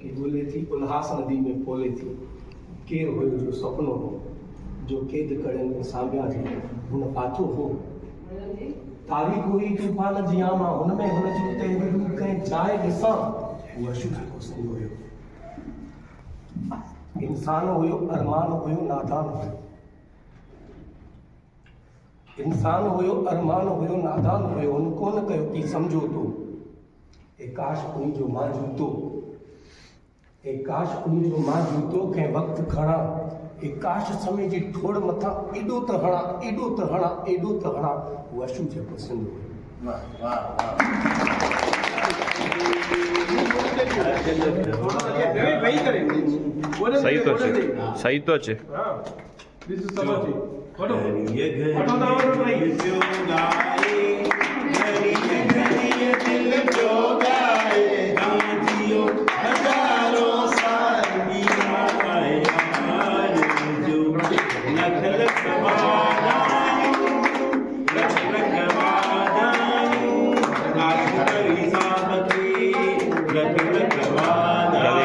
कि बोले थी उल्हास नदी में पोले थी केर हुयो जो सपनो हो जो कैद कड़े में साम्या जी हुन पाथो हो तारीख़ हुई तूफान जी आमा हुन में हुन जो तहरीर कंहिं जाइ ॾिसां उहो अशुभ हुस्न हुयो इंसान हुयो अरमान हुयो नादान हुयो इंसान हुयो अरमान हुयो नादान हुयो हुन कोन कयो कि समझो तो ए काश उन्हीं जो मां जूतो ए काश उन्हीं जो मां जूतो कंहिं वक़्तु खणा ए काश समय जी ठोड़ मथा एॾो त हणा एॾो त हणा एॾो त हणा उहो अशु जेको सिंध हुयो। वाह वाह सही तो अचे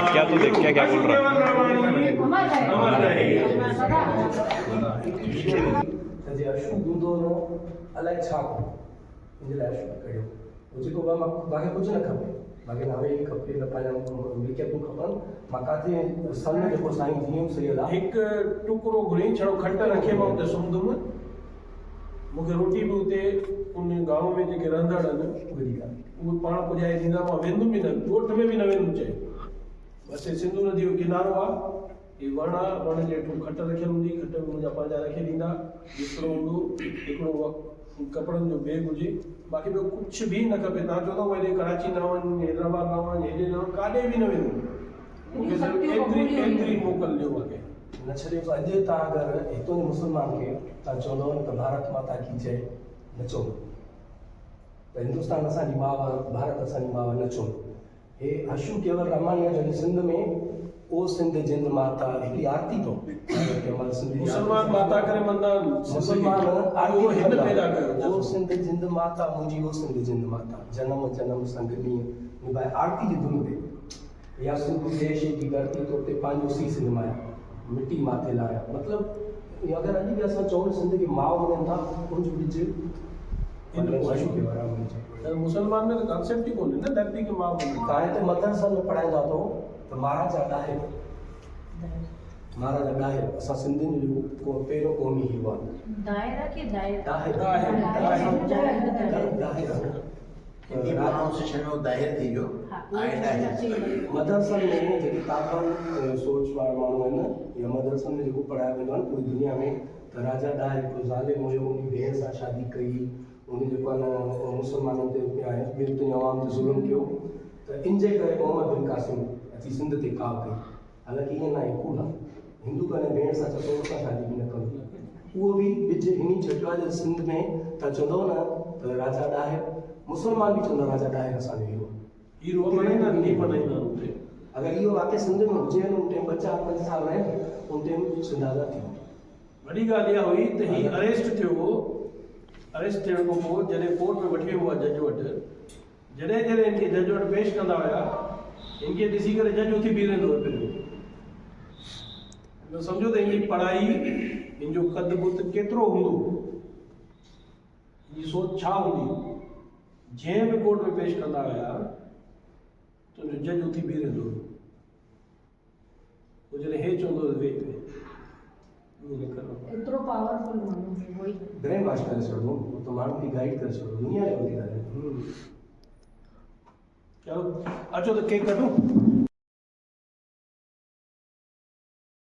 क्या तो देख क्या बोल रहा सॼे अशु हूंदो न अलाए छा इन लाइ अशु कयो उहो जेको मूंखे कुझु न खपे मूंखे न वेही खपे न पंहिंजा विकेटूं खपनि मां काथे सन जेको साईं जीअं सही आहे हिकु टुकड़ो घुरी छड़ो खट रखे मां उते सुम्हंदुमि मूंखे रोटी बि उते उन गांव में जेके रहंदड़ आहिनि उहे पाण पुॼाए ॾींदा मां वेंदुमि बि न ॻोठ में बि न वेंदुमि चए बसि सिंधु नदी जो किनारो आहे ही वण आहे वण जे हेठि खट रखियल हूंदी खट में मुंहिंजा पंहिंजा रखे ॾींदा बिस्तरो हूंदो हिकिड़ो कपिड़नि जो बैग हुजे बाक़ी ॿियो कुझु बि न खपे तव्हां चवंदव हेॾे कराची न वञ हैदराबाद न वञ हेॾे न वञ काॾे बि न वेंदुमि मूंखे सिर्फ़ु एतिरी मोकल ॾियो मूंखे न छॾियो अॼु तव्हां अगरि हितों जे मुस्लमान खे तव्हां चवंदव न त भारत माता की जय न चवंदो त हिंदुस्तान असांजी माउ भारत असांजी माउ न चवंदो हे अशु केवल रामायण जो सिंध में ओ सिंध जिंद माता हिकिड़ी आरती अथव मुसलमान माता करे मन्दा मुसलमान आयो हिंद पैदा कयो ओ सिंध जिंद माता मुंहिंजी ओ सिंध जिंद माता जनम जनम संगनी निभाए आरती जी धुन ते या सिंधु देश जी धरती तो ते पंहिंजो सीस निमाया मिट्टी माथे लाया मतिलबु अगरि अॼु बि असां चऊं सिंध खे माउ मञनि था उनजो ॿिज अशु खे वारा मुसलमान में तो कॉन्सेप्ट ही कोन्हे न धरती के मां तव्हां हिते मदरसा में पढ़ाईंदा अथव त महाराजा ॾाहिर महाराजा ॾाहिर असां सिंधियुनि जो को पहिरियों क़ौमी हीरो आहे दायरा के दायरा हिंदी प्रोनाउंसिएशन में दाहिर थी वियो मदरसनि में जेके ताक़त सोच वारा माण्हू आहिनि या मदरसनि में जेको पढ़ायो वेंदो आहे पूरी दुनिया में त राजा ॾाहिर हिकिड़ो ज़ालिम हुयो उन भेण सां शादी कई उन जेको आहे न मुसलमाननि ते ॿियनि ते अवाम ते ज़ुल्म कयो त इन जे करे मोहम्मद बिन कासिम अची सिंध ते काव कई हालांकि ईअं न आहे कूड़ आहे हिंदू कॾहिं भेण सां चवंदो सां शादी बि न कंदो उहो बि ॿिज हिन चटिया जे सिंध में तव्हां चवंदव न त राजा ॾाहिर मुसलमान बि चवंदा राजा ॾाहिर असांजो हीरो अगरि इहो वाक़ई सिंध में हुजे उन टाइम 4-5 साल आहिनि उन टाइम सिंध आज़ाद थी वॾी ॻाल्हि इहा हुई त ही अरेस्ट थियो हो अरेस्ट थियण खां पोइ जॾहिं कोर्ट में वठी वियो आहे जज वटि जॾहिं जॾहिं इनखे जज वटि पेश कंदा हुया इनखे ॾिसी करे जज उथी बीह रहंदो हुयो पहिरियों सम्झो त इनजी पढ़ाई इनजो कद बुत केतिरो हूंदो इनजी सोच छा हूंदी जंहिं बि कोर्ट में पेश कंदा हुया त उनजो जज उथी बीह रहंदो हुयो पोइ जॾहिं हे चवंदो हुयो वेही एतिरो पावरफुल माण्हू वही ब्रेन वॉश करे छॾियो त माण्हू खे गाइड करे छॾियो दुनिया जो वधी ॻाल्हि चलो अचो त केक कटूं